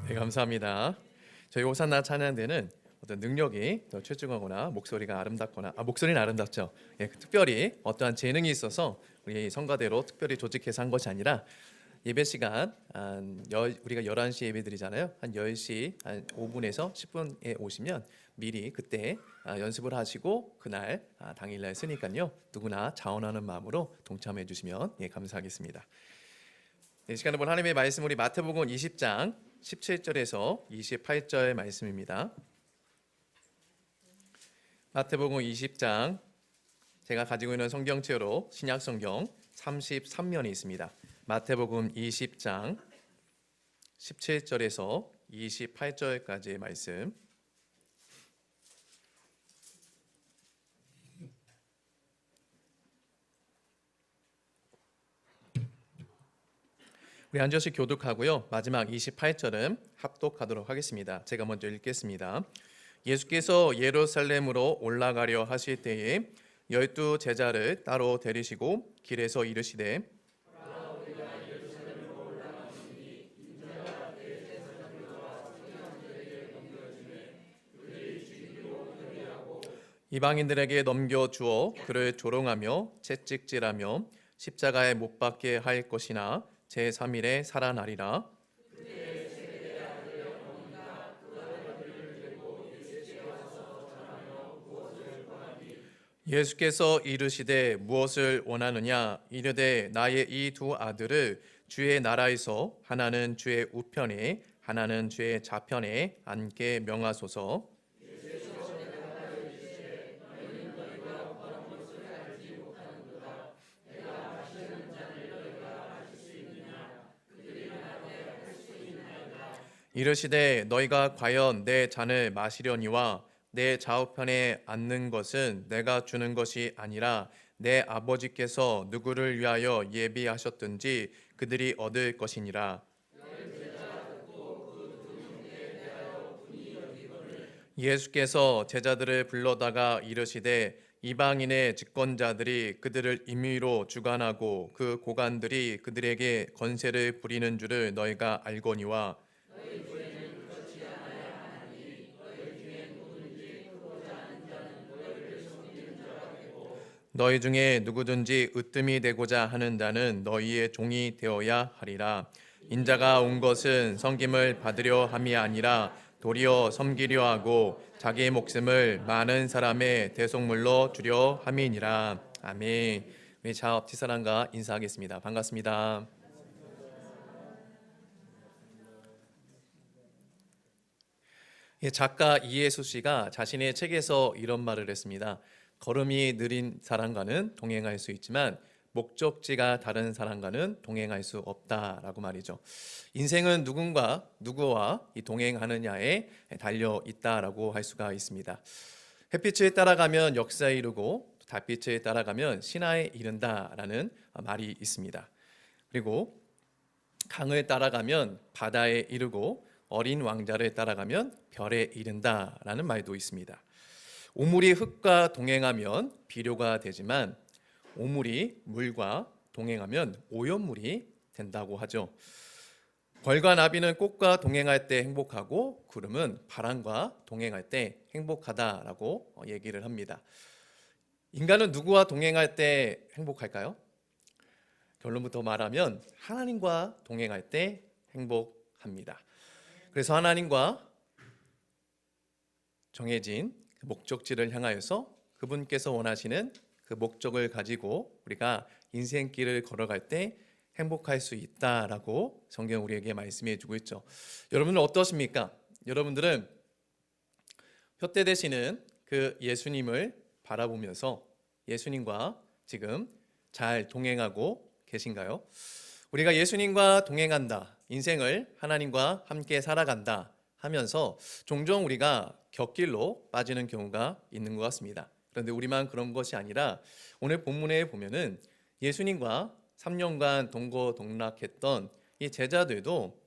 네, 감사합니다. 저희 호산나 찬양대는 어떤 능력이 더 출중하거나 목소리가 아름답거나 목소리는 아름답죠. 예, 특별히 어떠한 재능이 있어서 우리 성가대로 특별히 조직해서 한 것이 아니라 예배 시간 우리가 11시 예배 드리잖아요. 한 10시 한 5분에서 10분에 오시면 미리 그때 연습을 하시고 그날 당일날 쓰니까요. 누구나 자원하는 마음으로 동참해 주시면 감사하겠습니다. 이 시간에 본 하나님의 말씀 우리 마태복음 20장 17절에서 28절 말씀입니다. 마태복음 20장 제가 가지고 있는 성경책으로 신약성경 33면이 있습니다. 마태복음 20장 17절에서 28절까지의 말씀. 우리 한 절씩 교독하고요. 마지막 28절은 합독하도록 하겠습니다. 제가 먼저 읽겠습니다. 예수께서 예루살렘으로 올라가려 하실 때에 12 제자를 따로 데리시고 길에서 이르시되 이방인들에게 넘겨주어 그를 조롱하며 채찍질하며 십자가에 못 박게 할 것이나 제3일에 살아나리라. 예수께서 이르시되 무엇을 원하느냐 이르되 나의 이 두 아들을 주의 나라에서 하나는 주의 우편에 하나는 주의 좌편에 앉게 명하소서. 이르시되 너희가 과연 내 잔을 마시려니와 내 좌우편에 앉는 것은 내가 주는 것이 아니라 내 아버지께서 누구를 위하여 예비하셨든지 그들이 얻을 것이니라. 예수께서 제자들을 불러다가 이르시되 이방인의 집권자들이 그들을 임의로 주관하고 그 고관들이 그들에게 권세를 부리는 줄을 너희가 알거니와 너희 중에 누구든지 으뜸이 되고자 하는 자는 너희의 종이 되어야 하리라. 인자가 온 것은 섬김을 받으려 함이 아니라 도리어 섬기려 하고 자기의 목숨을 많은 사람의 대속물로 주려 함이니라. 아멘. 우리 자업 티사랑과 인사하겠습니다. 반갑습니다. 작가 이해수 씨가 자신의 책에서 이런 말을 했습니다. 걸음이 느린 사람과는 동행할 수 있지만 목적지가 다른 사람과는 동행할 수 없다라고 말이죠. 인생은 누구와 동행하느냐에 달려 있다라고 할 수가 있습니다. 햇빛을 따라가면 역사에 이르고 달빛을 따라가면 신화에 이른다라는 말이 있습니다. 그리고 강을 따라가면 바다에 이르고 어린 왕자를 따라가면 별에 이른다라는 말도 있습니다. 오물이 흙과 동행하면 비료가 되지만 오물이 물과 동행하면 오염물이 된다고 하죠. 벌과 나비는 꽃과 동행할 때 행복하고 구름은 바람과 동행할 때 행복하다라고 얘기를 합니다. 인간은 누구와 동행할 때 행복할까요? 결론부터 말하면 하나님과 동행할 때 행복합니다. 그래서 하나님과 정해진 목적지를 향하여서 그분께서 원하시는 그 목적을 가지고 우리가 인생길을 걸어갈 때 행복할 수 있다라고 성경 우리에게 말씀해 주고 있죠. 여러분은 어떠십니까? 여러분들은 표대 되시는 그 예수님을 바라보면서 예수님과 지금 잘 동행하고 계신가요? 우리가 예수님과 동행한다, 인생을 하나님과 함께 살아간다 하면서 종종 우리가 곁길로 빠지는 경우가 있는 것 같습니다. 그런데 우리만 그런 것이 아니라 오늘 본문에 보면은 예수님과 3년간 동고동락했던 이 제자들도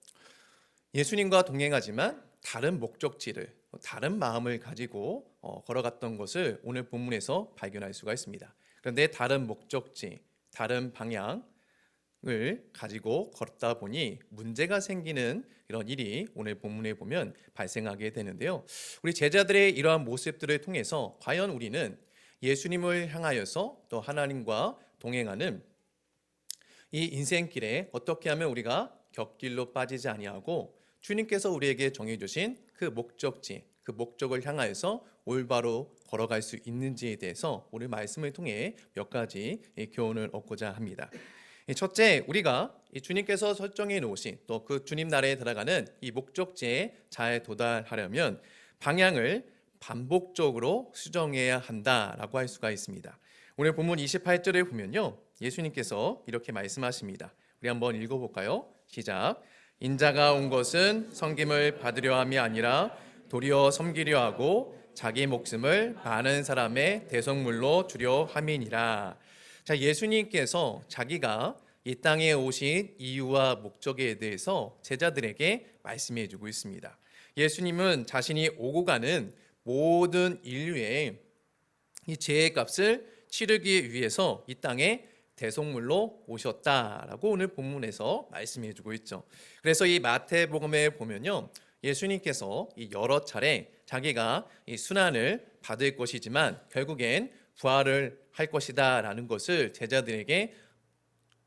예수님과 동행하지만 다른 목적지를, 다른 마음을 가지고 걸어갔던 것을 오늘 본문에서 발견할 수가 있습니다. 그런데 다른 목적지, 다른 방향을 가지고 걷다 보니 문제가 생기는 이런 일이 오늘 본문에 보면 발생하게 되는데요. 우리 제자들의 이러한 모습들을 통해서 과연 우리는 예수님을 향하여서 또 하나님과 동행하는 이 인생길에 어떻게 하면 우리가 곁길로 빠지지 아니하고 주님께서 우리에게 정해주신 그 목적지, 그 목적을 향하여서 올바로 걸어갈 수 있는지에 대해서 오늘 말씀을 통해 몇 가지 교훈을 얻고자 합니다. 첫째, 우리가 주님께서 설정해 놓으신 또 그 주님 나라에 들어가는 이 목적지에 잘 도달하려면 방향을 반복적으로 수정해야 한다라고 할 수가 있습니다. 오늘 본문 28절에 보면요, 예수님께서 이렇게 말씀하십니다. 우리 한번 읽어볼까요? 시작. 인자가 온 것은 섬김을 받으려 함이 아니라 도리어 섬기려 하고 자기 목숨을 많은 사람의 대속물로 주려 함이니라. 자, 예수님께서 자기가 이 땅에 오신 이유와 목적에 대해서 제자들에게 말씀해 주고 있습니다. 예수님은 자신이 오고 가는 모든 인류의 이 죄의 값을 치르기 위해서 이 땅에 대속물로 오셨다라고 오늘 본문에서 말씀해 주고 있죠. 그래서 이 마태복음에 보면요, 예수님께서 이 여러 차례 자기가 이 순환을 받을 것이지만 결국엔 부활을 할 것이다라는 것을 제자들에게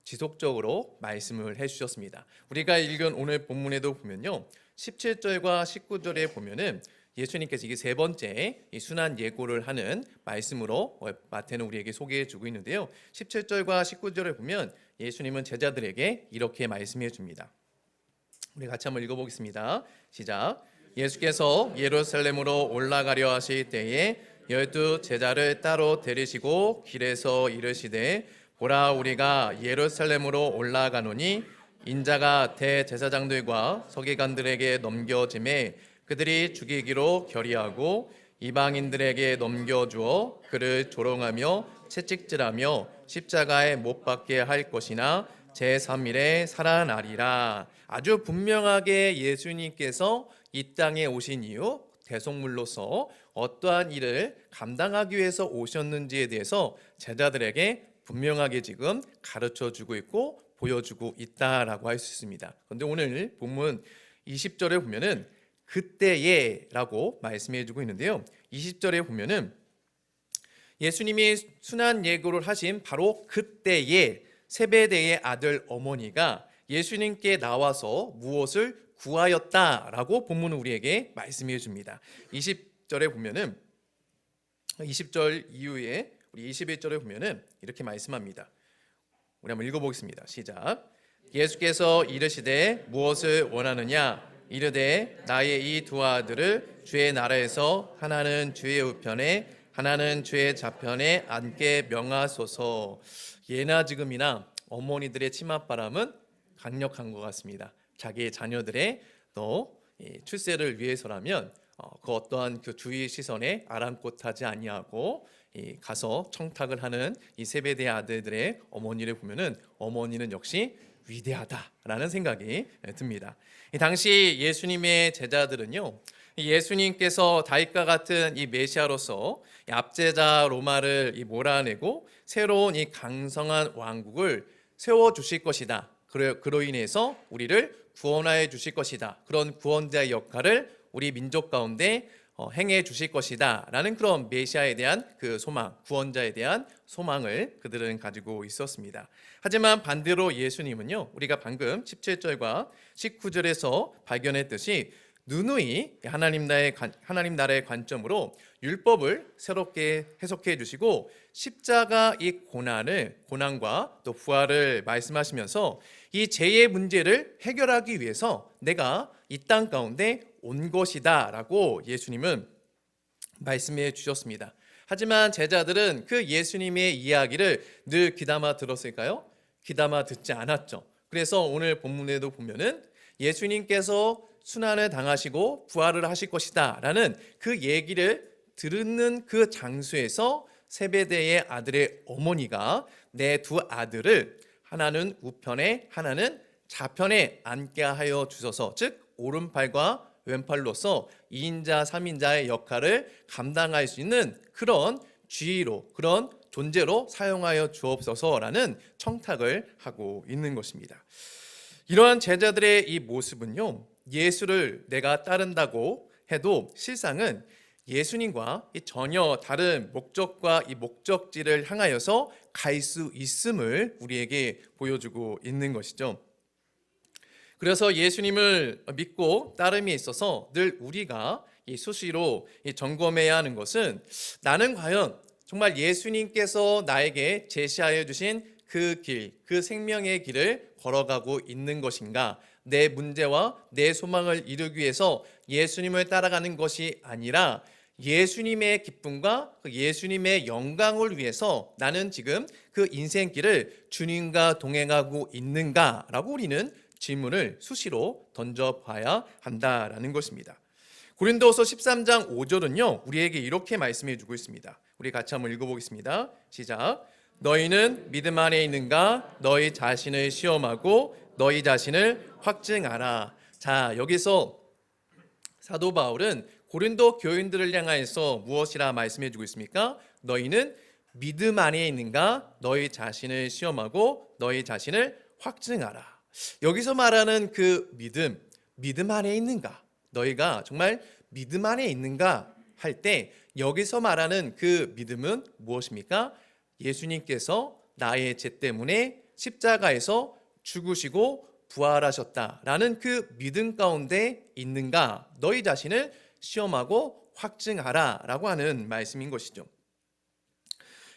지속적으로 말씀을 해주셨습니다. 우리가 읽은 오늘 본문에도 보면요, 17절과 19절에 보면은 예수님께서 이게 세 번째 이 순환 예고를 하는 말씀으로 마태는 우리에게 소개해주고 있는데요. 17절과 19절을 보면 예수님은 제자들에게 이렇게 말씀해 줍니다. 우리 같이 한번 읽어보겠습니다. 시작. 예수께서 예루살렘으로 올라가려 하실 때에 12 제자를 따로 데리시고 길에서 이르시되 보라, 우리가 예루살렘으로 올라가노니 인자가 대제사장들과 서기관들에게 넘겨짐에 그들이 죽이기로 결의하고 이방인들에게 넘겨주어 그를 조롱하며 채찍질하며 십자가에 못 박게 할 것이나 제3일에 살아나리라. 아주 분명하게 예수님께서 이 땅에 오신 이유, 대속물로서 어떠한 일을 감당하기 위해서 오셨는지에 대해서 제자들에게 분명하게 지금 가르쳐주고 있고 보여주고 있다라고 할 수 있습니다. 그런데 오늘 본문 20절에 보면은 그때에라고 말씀해주고 있는데요. 20절에 보면은 예수님이 순환 예고를 하신 바로 그때에 세베대의 아들 어머니가 예수님께 나와서 무엇을 구하였다라고 본문은 우리에게 말씀해 줍니다. 20절에 보면은 20절 이후에 우리 21절에 보면은 이렇게 말씀합니다. 우리 한번 읽어보겠습니다. 시작. 예수께서 이르시되 무엇을 원하느냐? 이르되 나의 이 두 아들을 주의 나라에서 하나는 주의 우편에 하나는 주의 좌편에 앉게 명하소서. 예나 지금이나 어머니들의 치맛바람은 강력한 것 같습니다. 자기의 자녀들의 또 출세를 위해서라면 그 어떠한 그 주의 시선에 아랑곳하지 아니하고 가서 청탁을 하는 이 세베대의 아들들의 어머니를 보면은 어머니는 역시 위대하다라는 생각이 듭니다. 이 당시 예수님의 제자들은요, 예수님께서 다윗과 같은 이 메시아로서 이 압제자 로마를 몰아내고 새로운 이 강성한 왕국을 세워 주실 것이다. 그로 인해서 우리를 구원하여 주실 것이다. 그런 구원자의 역할을 우리 민족 가운데 행해 주실 것이다 라는 그런 메시아에 대한 그 소망, 구원자에 대한 소망을 그들은 가지고 있었습니다. 하지만 반대로 예수님은요, 우리가 방금 17절과 19절에서 발견했듯이 누누이 하나님 나라의 관점으로 율법을 새롭게 해석해 주시고 십자가 이 고난과 또 부활을 말씀하시면서 이 죄의 문제를 해결하기 위해서 내가 이 땅 가운데 온 것이다 라고 예수님은 말씀해 주셨습니다. 하지만 제자들은 그 예수님의 이야기를 늘 귀담아 들었을까요? 귀담아 듣지 않았죠. 그래서 오늘 본문에도 보면은 예수님께서 순환을 당하시고 부활을 하실 것이다 라는 그 얘기를 듣는 그 장소에서 세베대의 아들의 어머니가 내 두 아들을 하나는 우편에 하나는 좌편에 앉게 하여 주소서, 즉 오른팔과 왼팔로서 2인자 3인자의 역할을 감당할 수 있는 그런 지위로, 그런 존재로 사용하여 주옵소서라는 청탁을 하고 있는 것입니다. 이러한 제자들의 이 모습은요, 예수를 내가 따른다고 해도 실상은 예수님과 전혀 다른 목적과 이 목적지를 향하여서 갈 수 있음을 우리에게 보여주고 있는 것이죠. 그래서 예수님을 믿고 따름에 있어서 늘 우리가 수시로 점검해야 하는 것은, 나는 과연 정말 예수님께서 나에게 제시하여 주신 그 길, 그 생명의 길을 걸어가고 있는 것인가? 내 문제와 내 소망을 이루기 위해서 예수님을 따라가는 것이 아니라 예수님의 기쁨과 그 예수님의 영광을 위해서 나는 지금 그 인생길을 주님과 동행하고 있는가라고 우리는 질문을 수시로 던져봐야 한다라는 것입니다. 고린도후서 13장 5절은요, 우리에게 이렇게 말씀해 주고 있습니다. 우리 같이 한번 읽어보겠습니다. 시작. 너희는 믿음 안에 있는가? 너희 자신을 시험하고 너희 자신을 확증하라. 자, 여기서 사도 바울은 고린도 교인들을 향하여서 무엇이라 말씀해 주고 있습니까? 너희는 믿음 안에 있는가? 너희 자신을 시험하고 너희 자신을 확증하라. 여기서 말하는 그 믿음 안에 있는가? 너희가 정말 믿음 안에 있는가 할 때 여기서 말하는 그 믿음은 무엇입니까? 예수님께서 나의 죄 때문에 십자가에서 죽으시고 부활하셨다라는 그 믿음 가운데 있는가? 너희 자신을 시험하고 확증하라 라고 하는 말씀인 것이죠.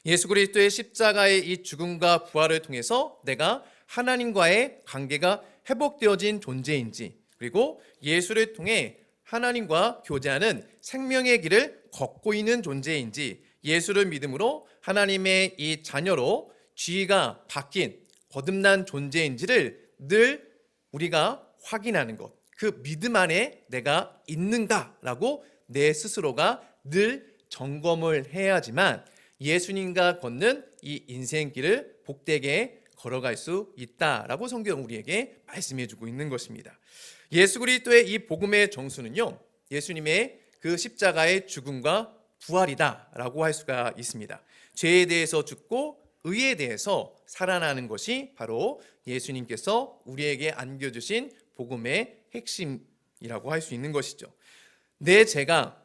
예수 그리스도의 십자가의 이 죽음과 부활을 통해서 내가 하나님과의 관계가 회복되어진 존재인지, 그리고 예수를 통해 하나님과 교제하는 생명의 길을 걷고 있는 존재인지, 예수를 믿음으로 하나님의 이 자녀로 지위가 바뀐 거듭난 존재인지를 늘 우리가 확인하는 것, 그 믿음 안에 내가 있는가라고 내 스스로가 늘 점검을 해야지만 예수님과 걷는 이 인생길을 복되게 걸어갈 수 있다라고 성경 우리에게 말씀해 주고 있는 것입니다. 예수 그리스도의 이 복음의 정수는요, 예수님의 그 십자가의 죽음과 부활이다라고 할 수가 있습니다. 죄에 대해서 죽고 의에 대해서 살아나는 것이 바로 예수님께서 우리에게 안겨주신 복음의 핵심이라고 할 수 있는 것이죠. 내 죄가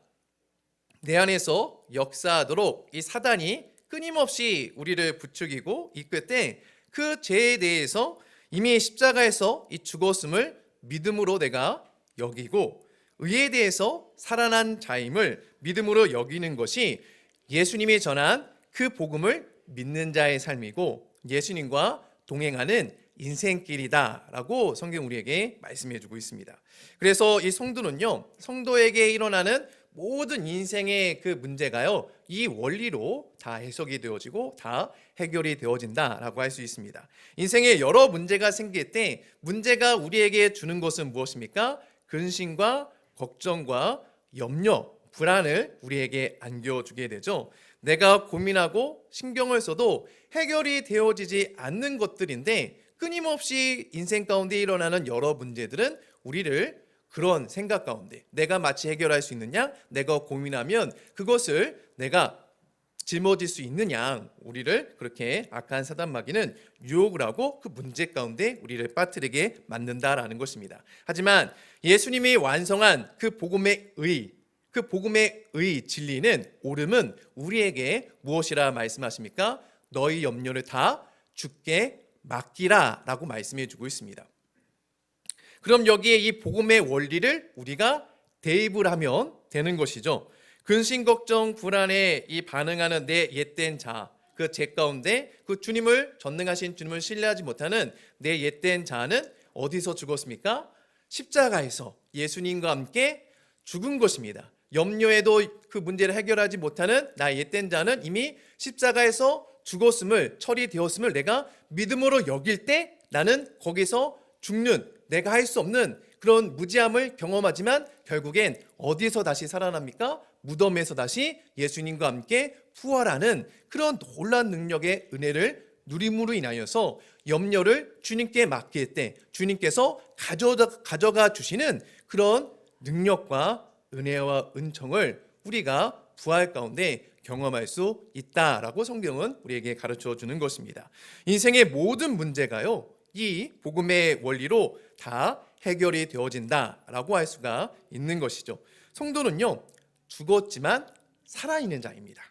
내 안에서 역사하도록 이 사단이 끊임없이 우리를 부추기고 이끌 때 그 죄에 대해서 이미 십자가에서 이 죽었음을 믿음으로 내가 여기고 의에 대해서 살아난 자임을 믿음으로 여기는 것이 예수님이 전한 그 복음을 믿는 자의 삶이고 예수님과 동행하는 인생길이다라고 성경 우리에게 말씀해 주고 있습니다. 그래서 이 성도는요, 성도에게 일어나는 모든 인생의 그 문제가요, 이 원리로 다 해석이 되어지고 다 해결이 되어진다라고 할 수 있습니다. 인생에 여러 문제가 생길 때 문제가 우리에게 주는 것은 무엇입니까? 근심과 걱정과 염려, 불안을 우리에게 안겨주게 되죠. 내가 고민하고 신경을 써도 해결이 되어지지 않는 것들인데 끊임없이 인생 가운데 일어나는 여러 문제들은 우리를 그런 생각 가운데 내가 마치 해결할 수 있느냐, 내가 고민하면 그것을 내가 짊어질 수 있느냐, 우리를 그렇게 악한 사단 마귀는 유혹을 하고 그 문제 가운데 우리를 빠뜨리게 만든다라는 것입니다. 하지만 예수님이 완성한 그 복음의 의, 그 복음의 의 진리는, 옳음은 우리에게 무엇이라 말씀하십니까? 너희 염려를 다 주께 맡기라 라고 말씀해 주고 있습니다. 그럼 여기에 이 복음의 원리를 우리가 대입을 하면 되는 것이죠. 근심, 걱정, 불안에 이 반응하는 내 옛된 자, 그 죄 가운데 그 주님을, 전능하신 주님을 신뢰하지 못하는 내 옛된 자는 어디서 죽었습니까? 십자가에서 예수님과 함께 죽은 것입니다. 염려에도 그 문제를 해결하지 못하는 나의 옛된 자는 이미 십자가에서 죽었음을, 처리되었음을 내가 믿음으로 여길 때 나는 거기서 죽는, 내가 할 수 없는 그런 무지함을 경험하지만 결국엔 어디서 다시 살아납니까? 무덤에서 다시 예수님과 함께 부활하는 그런 놀라운 능력의 은혜를 누림으로 인하여서 염려를 주님께 맡길 때 주님께서 가져가 주시는 그런 능력과 은혜와 은총을 우리가 부활 가운데 경험할 수 있다라고 성경은 우리에게 가르쳐 주는 것입니다. 인생의 모든 문제가요, 이 복음의 원리로 다 해결이 되어진다라고 할 수가 있는 것이죠. 성도는요, 죽었지만 살아있는 자입니다.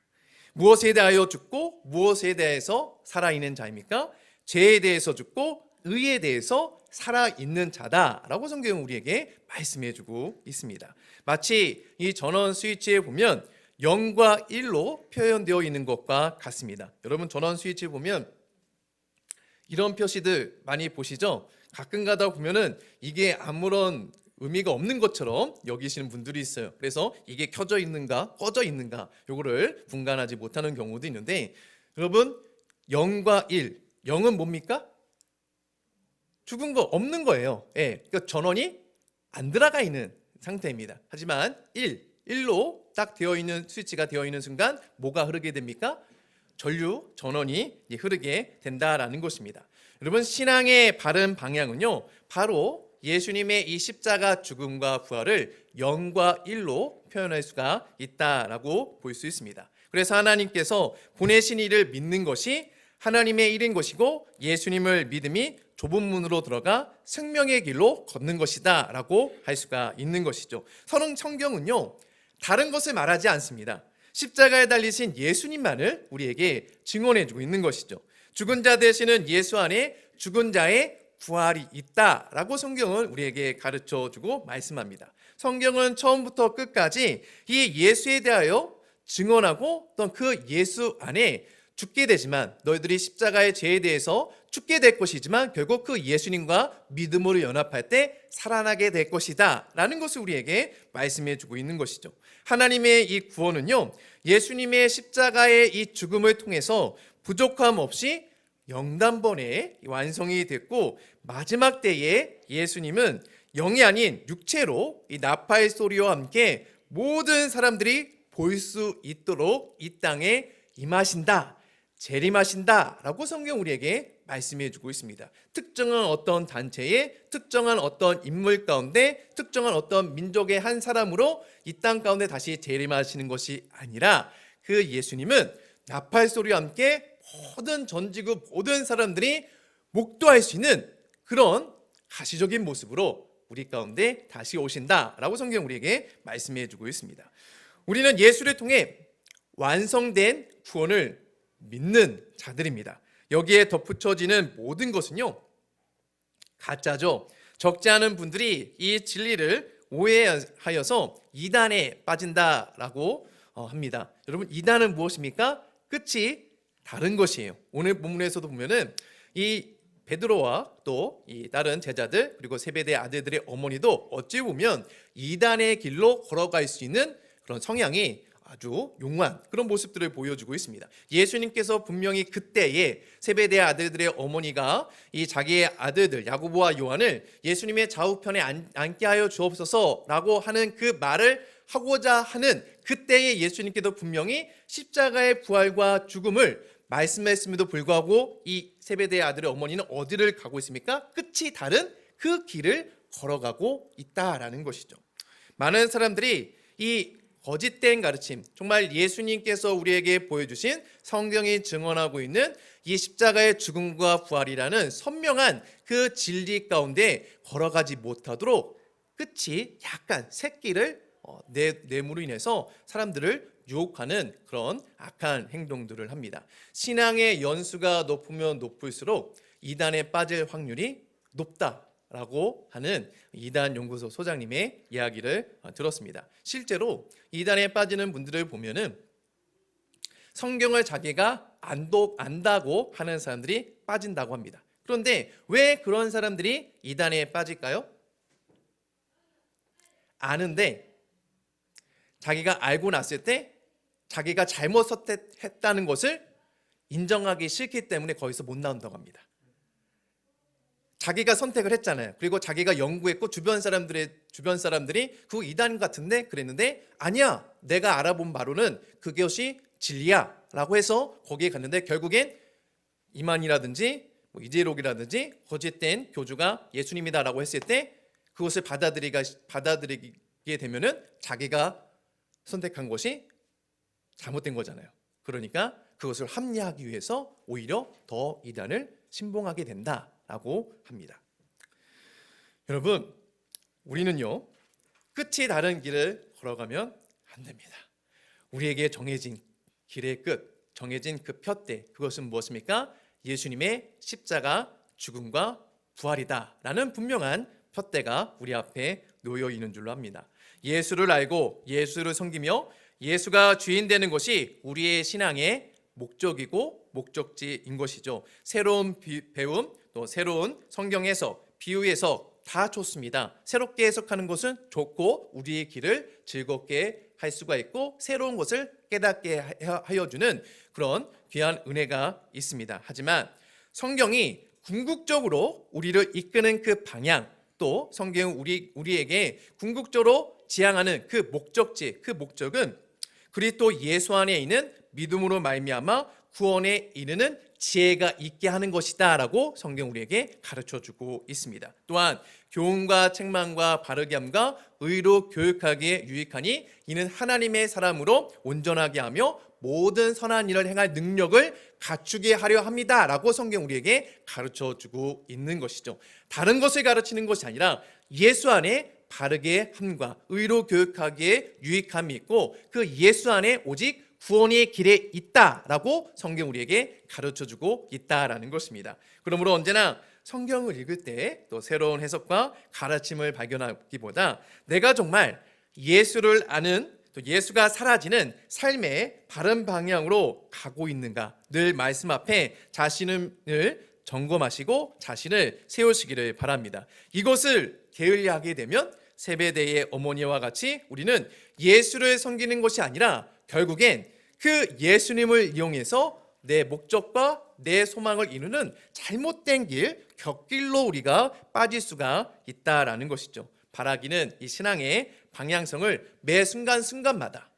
무엇에 대하여 죽고 무엇에 대해서 살아있는 자입니까? 죄에 대해서 죽고 의에 대해서 살아있는 자다라고 성경은 우리에게 말씀해주고 있습니다. 마치 이 전원 스위치에 보면 0과 1로 표현되어 있는 것과 같습니다. 여러분, 전원 스위치 보면 이런 표시들 많이 보시죠? 가끔 가다 보면은 이게 아무런 의미가 없는 것처럼 여기시는 분들이 있어요. 그래서 이게 켜져 있는가 꺼져 있는가 요거를 분간하지 못하는 경우도 있는데, 여러분, 0과 1, 0은 뭡니까? 죽은 거 없는 거예요. 예, 그러니까 전원이 안 들어가 있는 상태입니다. 하지만 1로 딱 되어 있는 스위치가 되어 있는 순간 뭐가 흐르게 됩니까? 전류, 전원이 흐르게 된다라는 것입니다. 여러분, 신앙의 바른 방향은요, 바로 예수님의 이 십자가 죽음과 부활을 0과 1로 표현할 수가 있다라고 볼 수 있습니다. 그래서 하나님께서 보내신 이를 믿는 것이 하나님의 일인 것이고, 예수님을 믿음이 좁은 문으로 들어가 생명의 길로 걷는 것이다 라고 할 수가 있는 것이죠. 성경은요, 다른 것을 말하지 않습니다. 십자가에 달리신 예수님만을 우리에게 증언해주고 있는 것이죠. 죽은 자 되시는 예수 안에 죽은 자의 부활이 있다라고 성경은 우리에게 가르쳐주고 말씀합니다. 성경은 처음부터 끝까지 이 예수에 대하여 증언하고 또 그 예수 안에 죽게 되지만, 너희들이 십자가의 죄에 대해서 죽게 될 것이지만 결국 그 예수님과 믿음으로 연합할 때 살아나게 될 것이다 라는 것을 우리에게 말씀해 주고 있는 것이죠. 하나님의 이 구원은요, 예수님의 십자가의 이 죽음을 통해서 부족함 없이 영단번에 완성이 됐고, 마지막 때에 예수님은 영이 아닌 육체로 이 나팔 소리와 함께 모든 사람들이 볼 수 있도록 이 땅에 임하신다, 재림하신다 라고 성경 우리에게 말씀해 주고 있습니다. 특정한 어떤 단체의 특정한 어떤 인물 가운데 특정한 어떤 민족의 한 사람으로 이 땅 가운데 다시 재림하시는 것이 아니라, 그 예수님은 나팔 소리와 함께 모든 전지구 모든 사람들이 목도할 수 있는 그런 가시적인 모습으로 우리 가운데 다시 오신다라고 성경 우리에게 말씀해 주고 있습니다. 우리는 예수를 통해 완성된 구원을 믿는 자들입니다. 여기에 덧붙여지는 모든 것은요, 가짜죠. 적지 않은 분들이 이 진리를 오해하여서 이단에 빠진다라고 합니다. 여러분, 이단은 무엇입니까? 끝이 다른 것이에요. 오늘 본문에서도 보면은 이 베드로와 또 이 다른 제자들 그리고 세베대 아들들의 어머니도 어찌 보면 이단의 길로 걸어갈 수 있는 그런 성향이 아주 용한 그런 모습들을 보여주고 있습니다. 예수님께서 분명히 그때에 세베대 아들들의 어머니가 이 자기의 아들들 야고보와 요한을 예수님의 좌우편에 앉게 하여 주옵소서라고 하는 그 말을 하고자 하는 그때에 예수님께서 분명히 십자가의 부활과 죽음을 말씀했음에도 불구하고 이 세베대의 아들의 어머니는 어디를 가고 있습니까? 끝이 다른 그 길을 걸어가고 있다라는 것이죠. 많은 사람들이 이 거짓된 가르침, 정말 예수님께서 우리에게 보여주신 성경이 증언하고 있는 이 십자가의 죽음과 부활이라는 선명한 그 진리 가운데 걸어가지 못하도록 끝이 약간 새끼를 내므로 인해서 사람들을 유혹하는 그런 악한 행동들을 합니다. 신앙의 연수가 높으면 높을수록 이단에 빠질 확률이 높다라고 하는 이단 연구소 소장님의 이야기를 들었습니다. 실제로 이단에 빠지는 분들을 보면은 성경을 자기가 안다고 하는 사람들이 빠진다고 합니다. 그런데 왜 그런 사람들이 이단에 빠질까요? 아는데 자기가 알고 났을 때 자기가 잘못 선택했다는 것을 인정하기 싫기 때문에 거기서 못 나온다고 합니다. 자기가 선택을 했잖아요. 그리고 자기가 연구했고 주변 사람들이 그거 이단 같은데 그랬는데, 아니야, 내가 알아본 바로는 그것이 진리야 라고 해서 거기에 갔는데 결국엔 이만이라든지 이재록이라든지 거짓된 교주가 예수님이다라고 했을 때 그것을 받아들이게 되면은 자기가 선택한 것이 잘못된 거잖아요. 그러니까 그것을 합리화하기 위해서 오히려 더 이단을 신봉하게 된다라고 합니다. 여러분, 우리는요, 끝이 다른 길을 걸어가면 안 됩니다. 우리에게 정해진 길의 끝, 정해진 그 푯대, 그것은 무엇입니까? 예수님의 십자가 죽음과 부활이다라는 분명한 푯대가 우리 앞에 놓여 있는 줄로 압니다. 예수를 알고 예수를 섬기며 예수가 주인 되는 것이 우리의 신앙의 목적이고 목적지인 것이죠. 새로운 배움, 또 새로운 성경 해석, 비유 해석 다 좋습니다. 새롭게 해석하는 것은 좋고 우리의 길을 즐겁게 할 수가 있고 새로운 것을 깨닫게 하여 주는 그런 귀한 은혜가 있습니다. 하지만 성경이 궁극적으로 우리를 이끄는 그 방향, 또 성경은 우리에게 궁극적으로 지향하는 그 목적지, 그 목적은 그리스도 예수 안에 있는 믿음으로 말미암아 구원에 이르는 지혜가 있게 하는 것이다라고 성경 우리에게 가르쳐주고 있습니다. 또한 교훈과 책망과 바르게 함과 의로 교육하기에 유익하니 이는 하나님의 사람으로 온전하게 하며 모든 선한 일을 행할 능력을 갖추게 하려 합니다라고 성경 우리에게 가르쳐주고 있는 것이죠. 다른 것을 가르치는 것이 아니라 예수 안에 바르게 함과 의로 교육하기에 유익함이 있고 그 예수 안에 오직 구원의 길에 있다라고 성경 우리에게 가르쳐주고 있다라는 것입니다. 그러므로 언제나 성경을 읽을 때 또 새로운 해석과 가르침을 발견하기보다 내가 정말 예수를 아는 또 예수가 사라지는 삶의 바른 방향으로 가고 있는가 늘 말씀 앞에 자신을 점검하시고 자신을 세우시기를 바랍니다. 이것을 게을리하게 되면 세베대의 어머니와 같이 우리는 예수를 섬기는 것이 아니라 결국엔 그 예수님을 이용해서 내 목적과 내 소망을 이루는 잘못된 길, 곁길로 우리가 빠질 수가 있다라는 것이죠. 바라기는 이 신앙의 방향성을 매 순간순간마다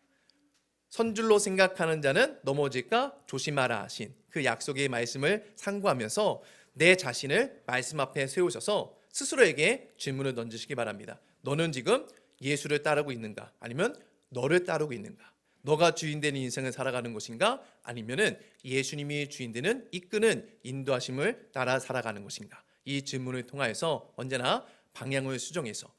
선줄로 생각하는 자는 넘어질까 조심하라 하신 그 약속의 말씀을 상고하면서 내 자신을 말씀 앞에 세우셔서 스스로에게 질문을 던지시기 바랍니다. 너는 지금 예수를 따르고 있는가? 아니면 너를 따르고 있는가? 너가 주인 되는 인생을 살아가는 것인가? 아니면은 예수님이 주인 되는 이끄는 인도하심을 따라 살아가는 것인가? 이 질문을 통하여서 언제나 방향을 수정해서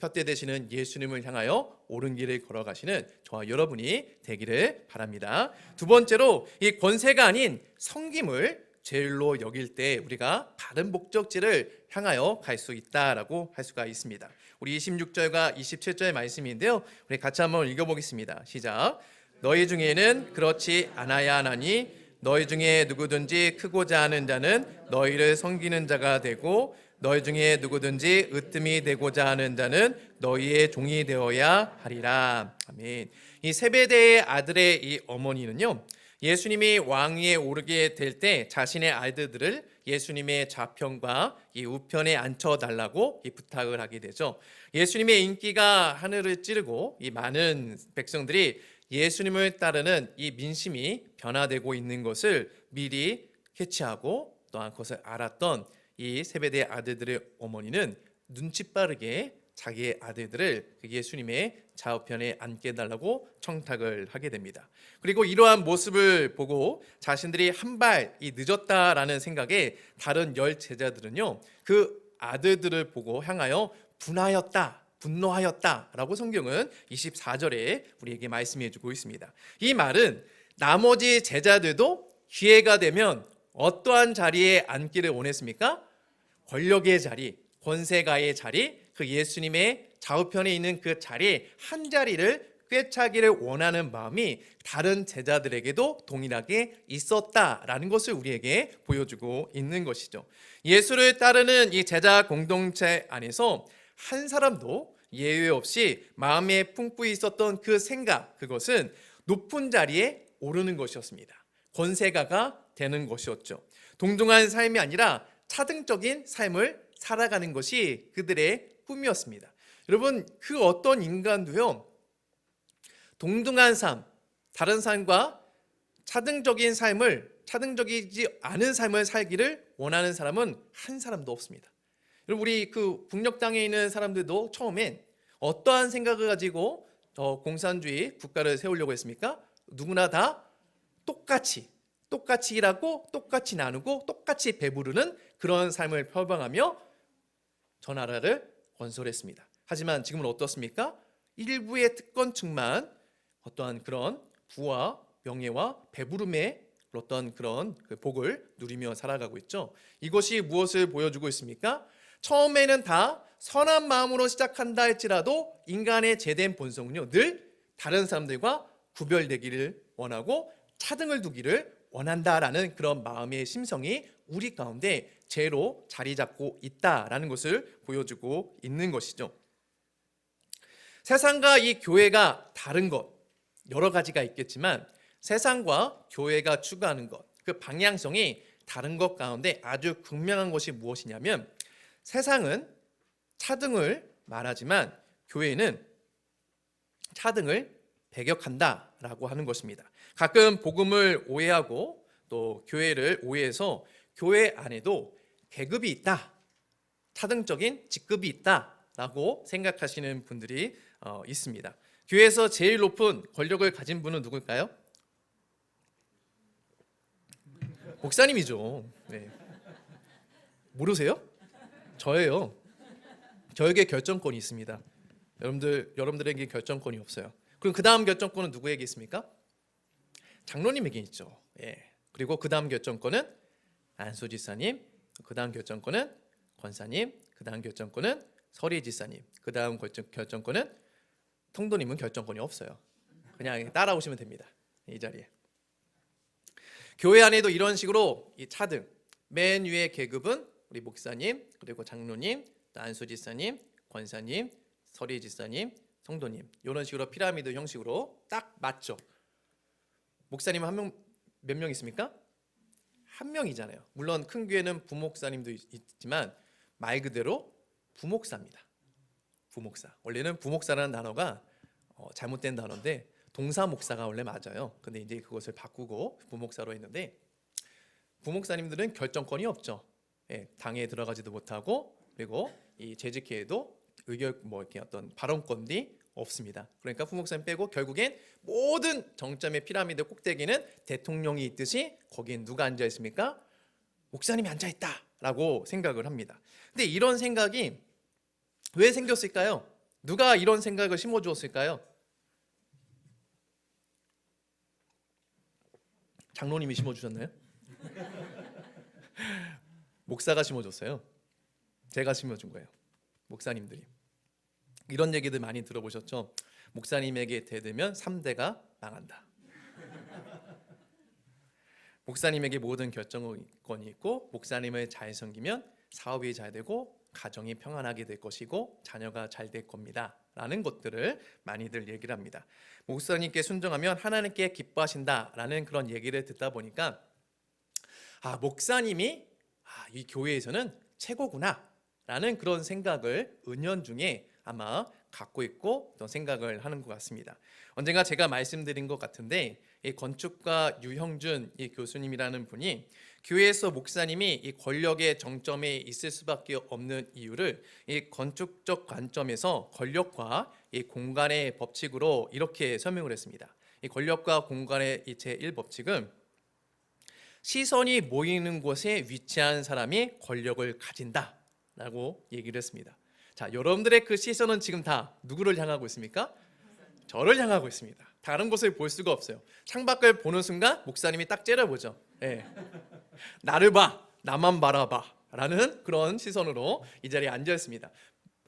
푯대 되시는 예수님을 향하여 옳은 길을 걸어가시는 저와 여러분이 되기를 바랍니다. 두 번째로 이 권세가 아닌 섬김을 죄로 여길 때 우리가 다른 목적지를 향하여 갈 수 있다라고 할 수가 있습니다. 우리 26절과 27절의 말씀인데요. 우리 같이 한번 읽어보겠습니다. 시작. 너희 중에는 그렇지 않아야 하나니 너희 중에 누구든지 크고자 하는 자는 너희를 섬기는 자가 되고 너희 중에 누구든지 으뜸이 되고자 하는 자는 너희의 종이 되어야 하리라. 아멘. 이 세베대의 아들의 이 어머니는요, 예수님이 왕위에 오르게 될 때 자신의 아들들을 예수님의 좌편과 이 우편에 앉혀달라고 이 부탁을 하게 되죠. 예수님의 인기가 하늘을 찌르고 이 많은 백성들이 예수님을 따르는 이 민심이 변화되고 있는 것을 미리 캐치하고 또한 그것을 알았던 이 세베대의 아들들의 어머니는 눈치 빠르게 자기의 아들들을 예수님의 좌우편에 앉게 해달라고 청탁을 하게 됩니다. 그리고 이러한 모습을 보고 자신들이 한 발이 늦었다라는 생각에 다른 10 제자들은요, 그 아들들을 보고 향하여 분노하였다라고 성경은 24절에 우리에게 말씀해 주고 있습니다. 이 말은 나머지 제자들도 기회가 되면 어떠한 자리에 앉기를 원했습니까? 권력의 자리, 권세가의 자리, 그 예수님의 좌우편에 있는 그 자리 한 자리를 꿰차기를 원하는 마음이 다른 제자들에게도 동일하게 있었다라는 것을 우리에게 보여주고 있는 것이죠. 예수를 따르는 이 제자 공동체 안에서 한 사람도 예외 없이 마음에 품고 있었던 그 생각, 그것은 높은 자리에 오르는 것이었습니다. 권세가가 되는 것이었죠. 동등한 삶이 아니라 차등적인 삶을 살아가는 것이 그들의 꿈이었습니다. 여러분, 그 어떤 인간도요, 동등한 삶, 다른 삶과 차등적이지 않은 삶을 살기를 원하는 사람은 한 사람도 없습니다. 여러분, 우리 그 북녘 땅에 있는 사람들도 처음엔 어떠한 생각을 가지고 공산주의 국가를 세우려고 했습니까? 누구나 다 똑같이 일하고 똑같이 나누고 똑같이 배부르는 그런 삶을 표방하며 저 나라를 건설했습니다. 하지만 지금은 어떻습니까? 일부의 특권층만 어떠한 그런 부와 명예와 배부름의 어떤 그런 복을 누리며 살아가고 있죠. 이것이 무엇을 보여주고 있습니까? 처음에는 다 선한 마음으로 시작한다 할지라도 인간의 죄된 본성은요, 늘 다른 사람들과 구별되기를 원하고 차등을 두기를 원한다라는 그런 마음의 심성이 우리 가운데 죄로 자리 잡고 있다라는 것을 보여주고 있는 것이죠. 세상과 이 교회가 다른 것 여러 가지가 있겠지만 세상과 교회가 추구하는 것, 그 방향성이 다른 것 가운데 아주 극명한 것이 무엇이냐면 세상은 차등을 말하지만 교회는 차등을 배격한다라고 하는 것입니다. 가끔 복음을 오해하고 또 교회를 오해해서 교회 안에도 계급이 있다, 차등적인 직급이 있다라고 생각하시는 분들이 있습니다. 교회에서 제일 높은 권력을 가진 분은 누굴까요? 목사님이죠. 네. 모르세요? 저예요. 저에게 결정권이 있습니다. 여러분들에게 결정권이 없어요. 그럼 그 다음 결정권은 누구에게 있습니까? 장로님에게 있죠. 예. 그리고 그 다음 결정권은 안수 지사님, 그 다음 결정권은 권사님, 그 다음 결정권은 서리 지사님, 그 다음 결정권은 통도님은 결정권이 없어요. 그냥 따라오시면 됩니다. 이 자리에. 교회 안에도 이런 식으로 이 차등, 맨 위의 계급은 우리 목사님, 그리고 장로님, 안수 지사님, 권사님, 서리 지사님, 성도님, 이런 식으로 피라미드 형식으로 딱 맞죠. 목사님은 몇 명 있습니까? 한 명이잖아요. 물론 큰 교회는 부목사님도 있지만 말 그대로 부목사입니다. 부목사. 원래는 부목사라는 단어가 잘못된 단어인데 동사 목사가 원래 맞아요. 근데 이제 그것을 바꾸고 부목사로 했는데 부목사님들은 결정권이 없죠. 예, 당에 들어가지도 못하고 그리고 이 재직회에도 이렇게 어떤 발언권이 없습니다. 그러니까 부목사님 빼고 결국엔 모든 정점의 피라미드 꼭대기는 대통령이 있듯이 거기엔 누가 앉아 있습니까? 목사님이 앉아 있다라고 생각을 합니다. 근데 이런 생각이 왜 생겼을까요? 누가 이런 생각을 심어 주었을까요? 장로님이 심어 주셨나요? 목사가 심어 줬어요. 제가 심어 준 거예요. 목사님들이. 이런 얘기들 많이 들어보셨죠? 목사님에게 대들면 3대가 망한다. 목사님에게 모든 결정권이 있고 목사님을 잘 섬기면 사업이 잘 되고 가정이 평안하게 될 것이고 자녀가 잘 될 겁니다 라는 것들을 많이들 얘기를 합니다. 목사님께 순종하면 하나님께 기뻐하신다라는 그런 얘기를 듣다 보니까 목사님이 이 교회에서는 최고구나 라는 그런 생각을 은연중에 아마 갖고 있고 또 생각을 하는 것 같습니다. 언젠가 제가 말씀드린 것 같은데 이 건축가 유형준 이 교수님이라는 분이 교회에서 목사님이 이 권력의 정점에 있을 수밖에 없는 이유를 이 건축적 관점에서 권력과 이 공간의 법칙으로 이렇게 설명을 했습니다. 이 권력과 공간의 이 제1법칙은 시선이 모이는 곳에 위치한 사람이 권력을 가진다라고 얘기를 했습니다. 자, 여러분들의 그 시선은 지금 다 누구를 향하고 있습니까? 저를 향하고 있습니다. 다른 곳을 볼 수가 없어요. 창밖을 보는 순간 목사님이 딱 째려보죠. 예. 나를 봐, 나만 바라봐 라는 그런 시선으로 이 자리에 앉아 있습니다.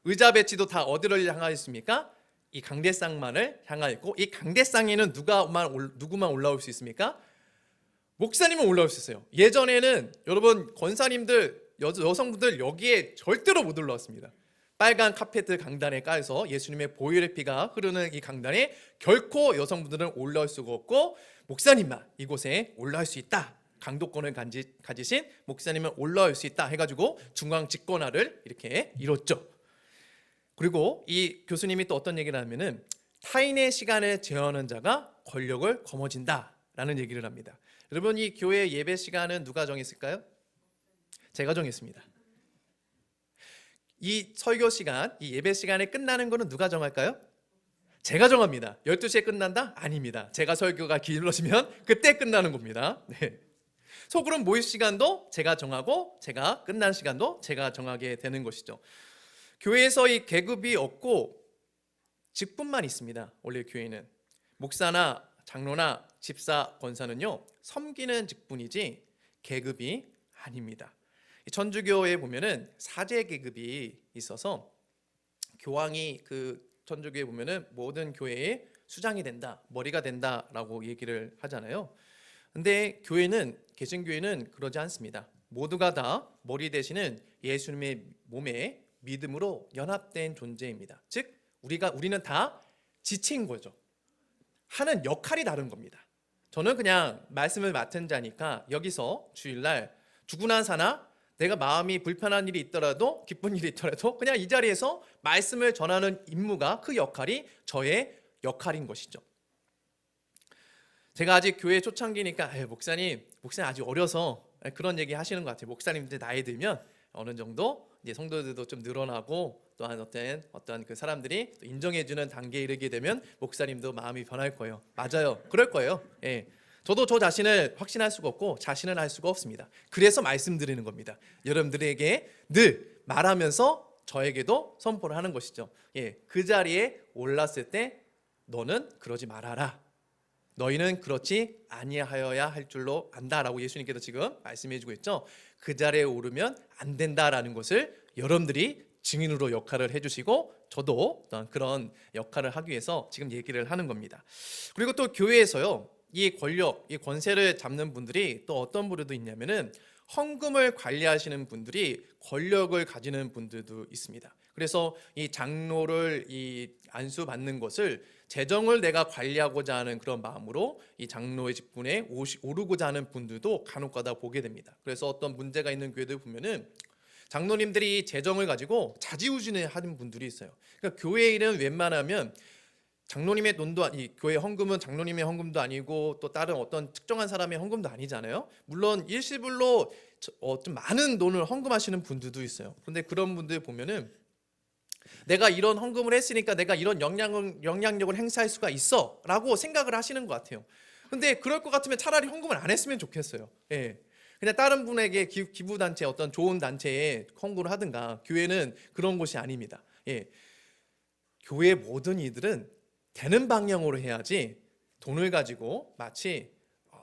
의자 배치도 다 어디를 향하여 있습니까? 이 강대상만을 향하여 있고 이 강대상에는 누구만 올라올 수 있습니까? 목사님은 올라올 수 있어요. 예전에는 여러분 권사님들, 여성분들 여기에 절대로 못 올라왔습니다. 빨간 카페트 강단에 깔아서 예수님의 보혈의 피가 흐르는 이 강단에 결코 여성분들은 올라올 수가 없고 목사님만 이곳에 올라올 수 있다. 강도권을 가지신 목사님은 올라올 수 있다 해가지고 중앙 집권화를 이렇게 이뤘죠. 그리고 이 교수님이 또 어떤 얘기를 하면은 타인의 시간을 제어하는 자가 권력을 거머쥔다라는 얘기를 합니다. 여러분 이 교회 예배 시간은 누가 정했을까요? 제가 정했습니다. 이 설교 시간, 이 예배 시간에 끝나는 거는 누가 정할까요? 제가 정합니다. 12시에 끝난다? 아닙니다. 제가 설교가 길어지면 그때 끝나는 겁니다. 네. 소그룹 모일 시간도 제가 정하고 제가 끝난 시간도 제가 정하게 되는 것이죠. 교회에서 이 계급이 없고 직분만 있습니다. 원래 교회는 목사나 장로나 집사, 권사는요 섬기는 직분이지 계급이 아닙니다. 천주교에 보면은 사제 계급이 있어서 교황이 그 천주교에 보면은 모든 교회의 수장이 된다, 머리가 된다라고 얘기를 하잖아요. 근데 교회는 개신교회는 그러지 않습니다. 모두가 다 머리 대신은 예수님의 몸에 믿음으로 연합된 존재입니다. 즉 우리는 다 지체인 거죠. 하는 역할이 다른 겁니다. 저는 그냥 말씀을 맡은 자니까 여기서 주일날 죽으나 사나 내가 마음이 불편한 일이 있더라도 기쁜 일이 있더라도 그냥 이 자리에서 말씀을 전하는 임무가 그 역할이 저의 역할인 것이죠. 제가 아직 교회 초창기니까 목사님 아직 어려서 그런 얘기 하시는 것 같아요. 목사님들 나이 들면 어느 정도 이제 성도들도 좀 늘어나고 또한 어떤 그 사람들이 또 인정해주는 단계에 이르게 되면 목사님도 마음이 변할 거예요. 맞아요. 그럴 거예요. 예. 저도 저 자신을 확신할 수가 없고 자신은 할 수가 없습니다. 그래서 말씀드리는 겁니다. 여러분들에게 늘 말하면서 저에게도 선포를 하는 것이죠. 예, 그 자리에 올랐을 때 너는 그러지 말아라. 너희는 그렇지 아니하여야 할 줄로 안다라고 예수님께서 지금 말씀해주고 있죠. 그 자리에 오르면 안 된다라는 것을 여러분들이 증인으로 역할을 해주시고 저도 어떤 그런 역할을 하기 위해서 지금 얘기를 하는 겁니다. 그리고 또 교회에서요. 이 권력, 이 권세를 잡는 분들이 또 어떤 부류도 있냐면은 헌금을 관리하시는 분들이 권력을 가지는 분들도 있습니다. 그래서 이 장로를 이 안수받는 것을 재정을 내가 관리하고자 하는 그런 마음으로 이 장로의 직분에 오르고자 하는 분들도 간혹가다 보게 됩니다. 그래서 어떤 문제가 있는 교회들 보면은 장로님들이 재정을 가지고 자지우지를 하는 분들이 있어요. 그러니까 교회 일은 웬만하면 장로님의 돈도 아니 교회 헌금은 장로님의 헌금도 아니고 또 다른 어떤 특정한 사람의 헌금도 아니잖아요. 물론 일시불로 좀 많은 돈을 헌금하시는 분들도 있어요. 그런데 그런 분들 보면은 내가 이런 헌금을 했으니까 내가 이런 영향력을 행사할 수가 있어라고 생각을 하시는 것 같아요. 근데 그럴 것 같으면 차라리 헌금을 안 했으면 좋겠어요. 예. 그냥 다른 분에게 기부단체 어떤 좋은 단체에 헌금을 하든가. 교회는 그런 곳이 아닙니다. 예. 교회의 모든 이들은 되는 방향으로 해야지 돈을 가지고 마치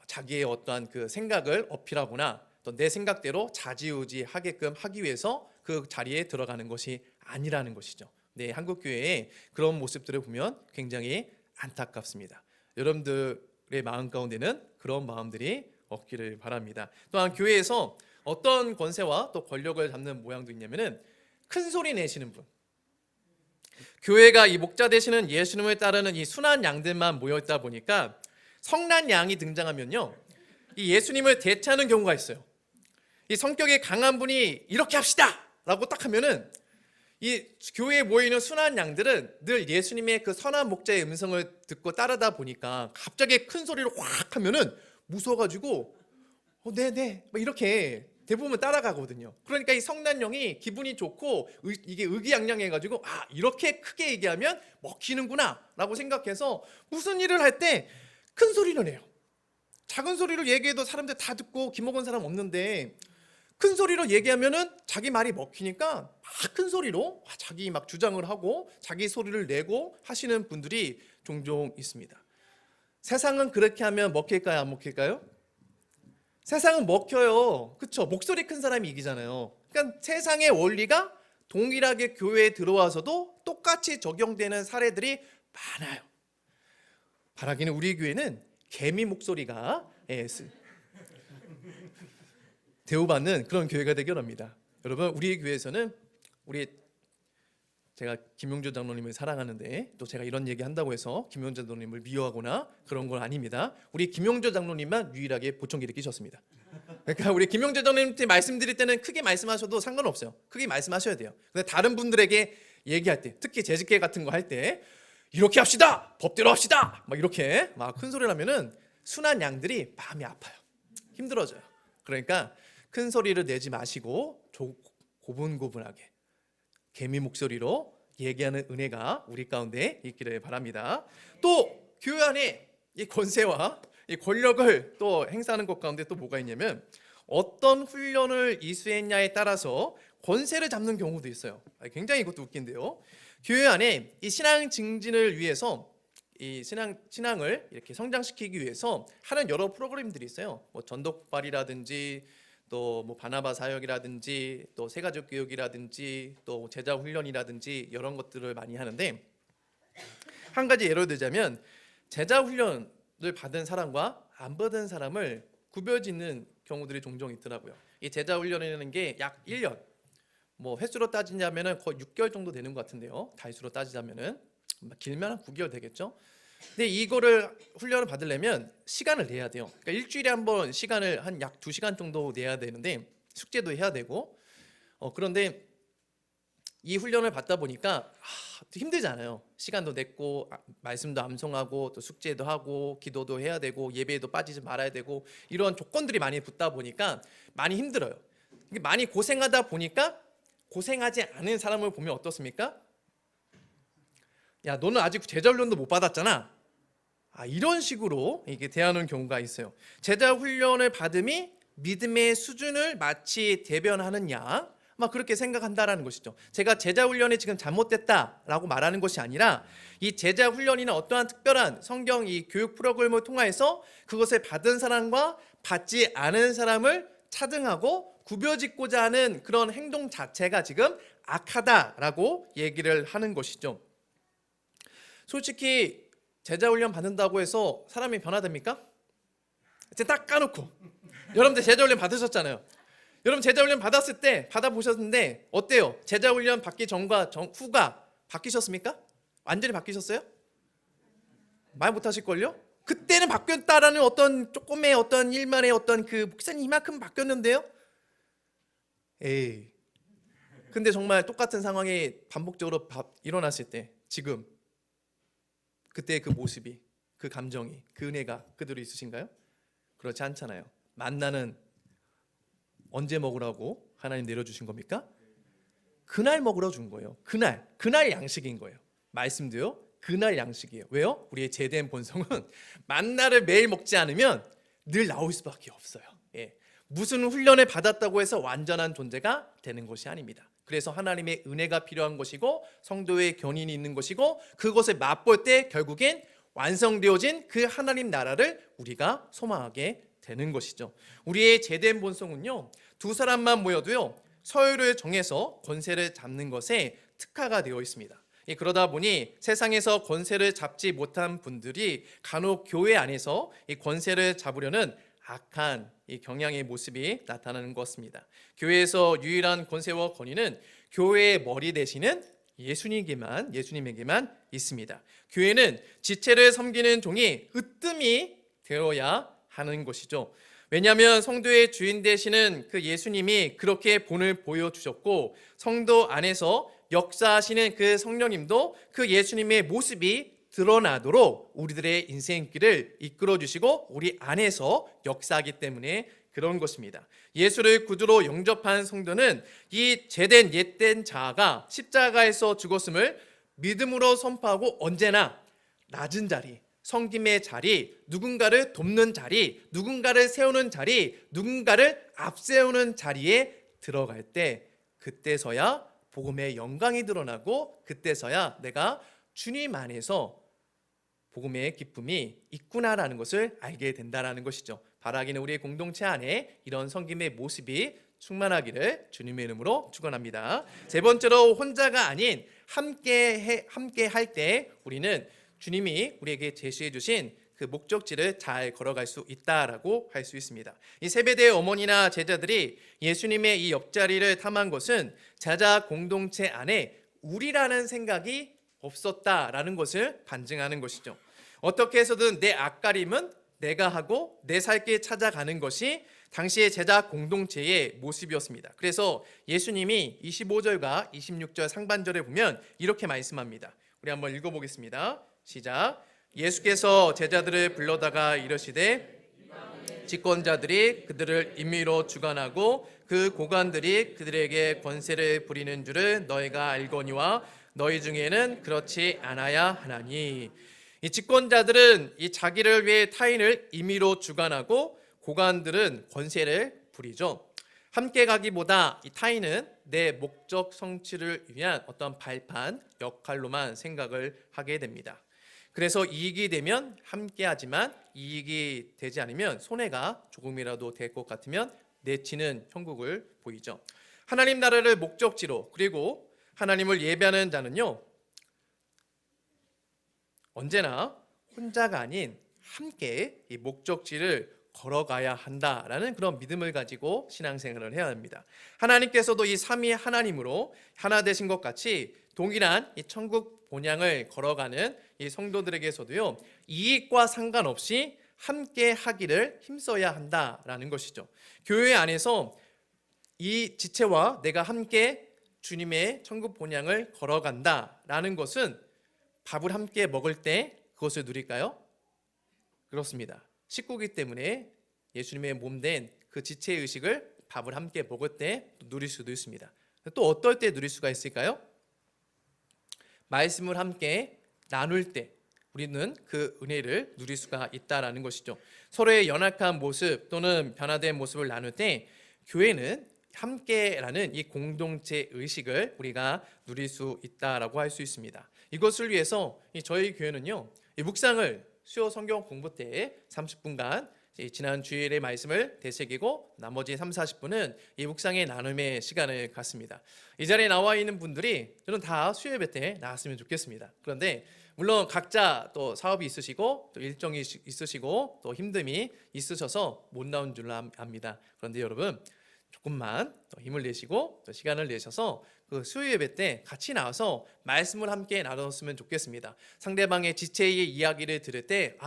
자기의 어떠한 그 생각을 어필하거나 또 내 생각대로 좌지우지 하게끔 하기 위해서 그 자리에 들어가는 것이 아니라는 것이죠. 네, 한국 교회의 그런 모습들을 보면 굉장히 안타깝습니다. 여러분들의 마음 가운데는 그런 마음들이 없기를 바랍니다. 또한 교회에서 어떤 권세와 또 권력을 잡는 모양도 있냐면은 큰 소리 내시는 분. 교회가 이 목자 되시는 예수님을 따르는 이 순한 양들만 모여있다 보니까 성난 양이 등장하면요, 이 예수님을 대체하는 경우가 있어요. 이 성격이 강한 분이 이렇게 합시다! 라고 딱 하면은 이 교회에 모이는 순한 양들은 늘 예수님의 그 선한 목자의 음성을 듣고 따르다 보니까 갑자기 큰 소리로 확 하면은 무서워가지고 네네 이렇게 대부분 따라가거든요. 그러니까 이 성난영이 기분이 좋고 이게 의기양양해가지고 이렇게 크게 얘기하면 먹히는구나 라고 생각해서 무슨 일을 할 때 큰 소리를 내요. 작은 소리로 얘기해도 사람들 다 듣고 기먹은 사람 없는데 큰 소리로 얘기하면은 자기 말이 먹히니까 막 큰 소리로 자기 막 주장을 하고 자기 소리를 내고 하시는 분들이 종종 있습니다. 세상은 그렇게 하면 먹힐까요? 안 먹힐까요? 세상은 먹혀요. 그렇죠? 목소리 큰 사람이 이기잖아요. 그러니까 세상의 원리가 동일하게 교회에 들어와서도 똑같이 적용되는 사례들이 많아요. 바라기는 우리 교회는 개미 목소리가 대우받는 그런 교회가 되길 합니다. 여러분, 우리 교회에서는 제가 김용조 장로님을 사랑하는데 또 제가 이런 얘기 한다고 해서 김용조 장로님을 미워하거나 그런 건 아닙니다. 우리 김용조 장로님만 유일하게 보청기를 끼셨습니다. 그러니까 우리 김용조 장로님한테 말씀드릴 때는 크게 말씀하셔도 상관없어요. 크게 말씀하셔야 돼요. 근데 다른 분들에게 얘기할 때, 특히 재직회 같은 거 할 때 이렇게 합시다, 법대로 합시다, 막 이렇게 막 큰 소리를 하면은 순한 양들이 마음이 아파요. 힘들어져요. 그러니까 큰 소리를 내지 마시고 고분고분하게 개미 목소리로 얘기하는 은혜가 우리 가운데 있기를 바랍니다. 또 교회 안에 이 권세와 이 권력을 또 행사하는 것 가운데 또 뭐가 있냐면 어떤 훈련을 이수했냐에 따라서 권세를 잡는 경우도 있어요. 굉장히 이것도 웃긴데요. 교회 안에 이 신앙 증진을 위해서 이 신앙을 이렇게 성장시키기 위해서 하는 여러 프로그램들이 있어요. 뭐 전도발이라든지 또 뭐 바나바 사역이라든지 또 새가족 교육이라든지 또 제자 훈련이라든지 이런 것들을 많이 하는데, 한 가지 예를 들자면 제자 훈련을 받은 사람과 안 받은 사람을 구별짓는 경우들이 종종 있더라고요. 이 제자 훈련이라는 게 약 1년, 뭐 횟수로 따지자면은 거의 6개월 정도 되는 것 같은데요. 달수로 따지자면은 길면 한 9개월 되겠죠. 근데 이거를 훈련을 받으려면 시간을 내야 돼요. 그러니까 일주일에 한 번 시간을 한 약 2시간 정도 내야 되는데 숙제도 해야 되고 그런데 이 훈련을 받다 보니까 힘들잖아요. 시간도 냈고 말씀도 암송하고 또 숙제도 하고 기도도 해야 되고 예배에도 빠지지 말아야 되고 이런 조건들이 많이 붙다 보니까 많이 힘들어요. 많이 고생하다 보니까 고생하지 않은 사람을 보면 어떻습니까? 야, 너는 아직 제자 훈련도 못 받았잖아. 이런 식으로 이게 대하는 경우가 있어요. 제자 훈련을 받음이 믿음의 수준을 마치 대변하는 양, 막 그렇게 생각한다라는 것이죠. 제가 제자 훈련이 지금 잘못됐다라고 말하는 것이 아니라 이 제자 훈련이나 어떠한 특별한 성경 이 교육 프로그램을 통해서 그것을 받은 사람과 받지 않은 사람을 차등하고 구별짓고자 하는 그런 행동 자체가 지금 악하다라고 얘기를 하는 것이죠. 솔직히 제자 훈련 받는다고 해서 사람이 변화됩니까? 딱 까놓고 여러분들 제자 훈련 받으셨잖아요. 여러분 제자 훈련 받았을 때 받아보셨는데 어때요? 제자 훈련 받기 전과 후가 바뀌셨습니까? 완전히 바뀌셨어요? 말 못하실걸요? 그때는 바뀌었다라는 어떤 조금의 어떤 일만의 어떤 그 목사님 이만큼 바뀌었는데요? 에이, 근데 정말 똑같은 상황이 반복적으로 일어났을 때 지금 그때 그 모습이, 그 감정이, 그 은혜가 그대로 있으신가요? 그렇지 않잖아요. 만나는 언제 먹으라고 하나님 내려주신 겁니까? 그날 먹으러 준 거예요. 그날 양식인 거예요. 말씀도요, 그날 양식이에요. 왜요? 우리의 제된 본성은 만나를 매일 먹지 않으면 늘 나올 수밖에 없어요. 무슨 훈련을 받았다고 해서 완전한 존재가 되는 것이 아닙니다. 그래서 하나님의 은혜가 필요한 것이고 성도의 견인이 있는 것이고 그것을 맛볼 때 결국엔 완성되어진 그 하나님 나라를 우리가 소망하게 되는 것이죠. 우리의 제된 본성은요, 두 사람만 모여도요 서열을 정해서 권세를 잡는 것에 특화가 되어 있습니다. 그러다 보니 세상에서 권세를 잡지 못한 분들이 간혹 교회 안에서 이 권세를 잡으려는 악한 이 경향의 모습이 나타나는 것입니다. 교회에서 유일한 권세와 권위는 교회의 머리 되시는 예수님에게만 있습니다. 교회는 지체를 섬기는 종이 으뜸이 되어야 하는 것이죠. 왜냐하면 성도의 주인 되시는 그 예수님이 그렇게 본을 보여주셨고 성도 안에서 역사하시는 그 성령님도 그 예수님의 모습이 드러나도록 우리들의 인생길을 이끌어주시고 우리 안에서 역사하기 때문에 그런 것입니다. 예수를 구주로 영접한 성도는 이 제된 옛된 자아가 십자가에서 죽었음을 믿음으로 선포하고 언제나 낮은 자리, 섬김의 자리, 누군가를 돕는 자리, 누군가를 세우는 자리, 누군가를 앞세우는 자리에 들어갈 때 그때서야 복음의 영광이 드러나고 그때서야 내가 주님 안에서 복음의 기쁨이 있구나라는 것을 알게 된다라는 것이죠. 바라기는 우리의 공동체 안에 이런 섬김의 모습이 충만하기를 주님의 이름으로 축원합니다. 세 번째로 혼자가 아닌 함께 할 때 우리는 주님이 우리에게 제시해 주신 그 목적지를 잘 걸어갈 수 있다라고 할 수 있습니다. 이 세베대의 어머니나 제자들이 예수님의 이 옆자리를 탐한 것은 제자 공동체 안에 우리라는 생각이 없었다라는 것을 반증하는 것이죠. 어떻게 해서든 내 앞가림은 내가 하고 내 살 길 찾아가는 것이 당시의 제자 공동체의 모습이었습니다. 그래서 예수님이 25절과 26절 상반절에 보면 이렇게 말씀합니다. 우리 한번 읽어보겠습니다. 시작. 예수께서 제자들을 불러다가 이르시되 집권자들이 그들을 임의로 주관하고 그 고관들이 그들에게 권세를 부리는 줄을 너희가 알거니와 너희 중에는 그렇지 않아야 하나니. 이 집권자들은 이 자기를 위해 타인을 임의로 주관하고 고관들은 권세를 부리죠. 함께 가기보다 이 타인은 내 목적 성취를 위한 어떤 발판, 역할로만 생각을 하게 됩니다. 그래서 이익이 되면 함께하지만 이익이 되지 않으면 손해가 조금이라도 될 것 같으면 내치는 형국을 보이죠. 하나님 나라를 목적지로 그리고 하나님을 예배하는 자는요, 언제나 혼자가 아닌 함께 이 목적지를 걸어가야 한다라는 그런 믿음을 가지고 신앙생활을 해야 합니다. 하나님께서도 이 삼위 하나님으로 하나 되신 것 같이 동일한 이 천국 본향을 걸어가는 이 성도들에게서도요, 이익과 상관없이 함께 하기를 힘써야 한다라는 것이죠. 교회 안에서 이 지체와 내가 함께 주님의 천국 본향을 걸어간다라는 것은 밥을 함께 먹을 때 그것을 누릴까요? 그렇습니다. 식구이기 때문에 예수님의 몸된 그 지체의 의식을 밥을 함께 먹을 때 누릴 수도 있습니다. 또 어떨 때 누릴 수가 있을까요? 말씀을 함께 나눌 때 우리는 그 은혜를 누릴 수가 있다라는 것이죠. 서로의 연약한 모습 또는 변화된 모습을 나눌 때 교회는 함께라는 이 공동체 의식을 우리가 누릴 수 있다라고 할 수 있습니다. 이것을 위해서 저희 교회는요, 이 묵상을 수요 성경 공부 때 30분간 지난 주일의 말씀을 되새기고 나머지 30-40분은 이 묵상의 나눔의 시간을 갖습니다. 이 자리에 나와 있는 분들이 저는 다 수요 예배 때 나왔으면 좋겠습니다. 그런데 물론 각자 또 사업이 있으시고 또 일정이 있으시고 또 힘듦이 있으셔서 못 나온 줄 압니다. 그런데 여러분 조금만 더 힘을 내시고 또 시간을 내셔서 그 수요 예배 때 같이 나와서 말씀을 함께 나눴으면 좋겠습니다. 상대방의 지체의 이야기를 들을 때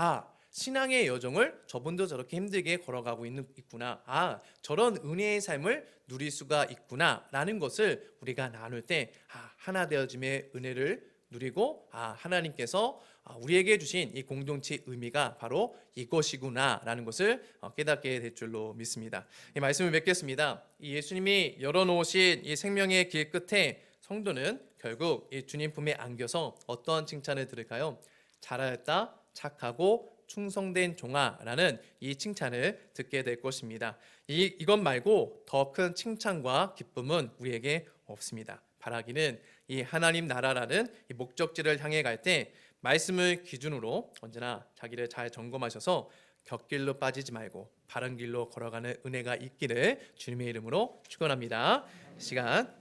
신앙의 여정을 저분도 저렇게 힘들게 걸어가고 있구나. 저런 은혜의 삶을 누릴 수가 있구나라는 것을 우리가 나눌 때 하나 되어짐의 은혜를 누리고 하나님께서 우리에게 주신 이 공동체의 의미가 바로 이것이구나라는 것을 깨닫게 될 줄로 믿습니다. 이 말씀을 맺겠습니다. 이 예수님이 열어놓으신 이 생명의 길 끝에 성도는 결국 이 주님 품에 안겨서 어떤 칭찬을 들을까요? 잘하였다, 착하고 충성된 종아라는 이 칭찬을 듣게 될 것입니다. 이것 말고 더 큰 칭찬과 기쁨은 우리에게 없습니다. 바라기는 이 하나님 나라라는 이 목적지를 향해 갈 때 말씀을 기준으로 언제나 자기를 잘 점검하셔서 곁길로 빠지지 말고 바른 길로 걸어가는 은혜가 있기를 주님의 이름으로 축원합니다. 시간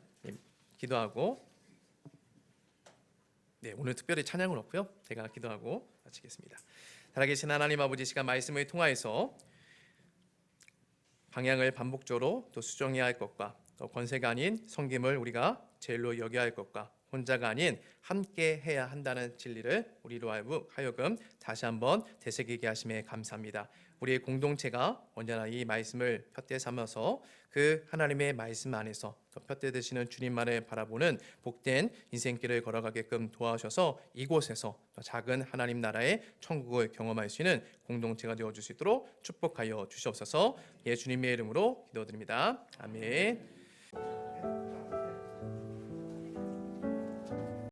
기도하고 오늘 특별히 찬양은 없고요. 제가 기도하고 마치겠습니다. 살아계신 하나님 아버지, 시간 말씀을 통하여서 방향을 반복적으로 또 수정해야 할 것과 또 권세가 아닌 섬김을 우리가 제일로 여겨야 할 것과 혼자가 아닌 함께 해야 한다는 진리를 우리로 하여금 다시 한번 되새기게 하심에 감사합니다. 우리의 공동체가 언제나 이 말씀을 푯대 삼아서 그 하나님의 말씀 안에서 또 푯대 되시는 주님만을 바라보는 복된 인생길을 걸어가게끔 도와주셔서 이곳에서 작은 하나님 나라의 천국을 경험할 수 있는 공동체가 되어줄 수 있도록 축복하여 주시옵소서. 예수님의 이름으로 기도드립니다. 아멘.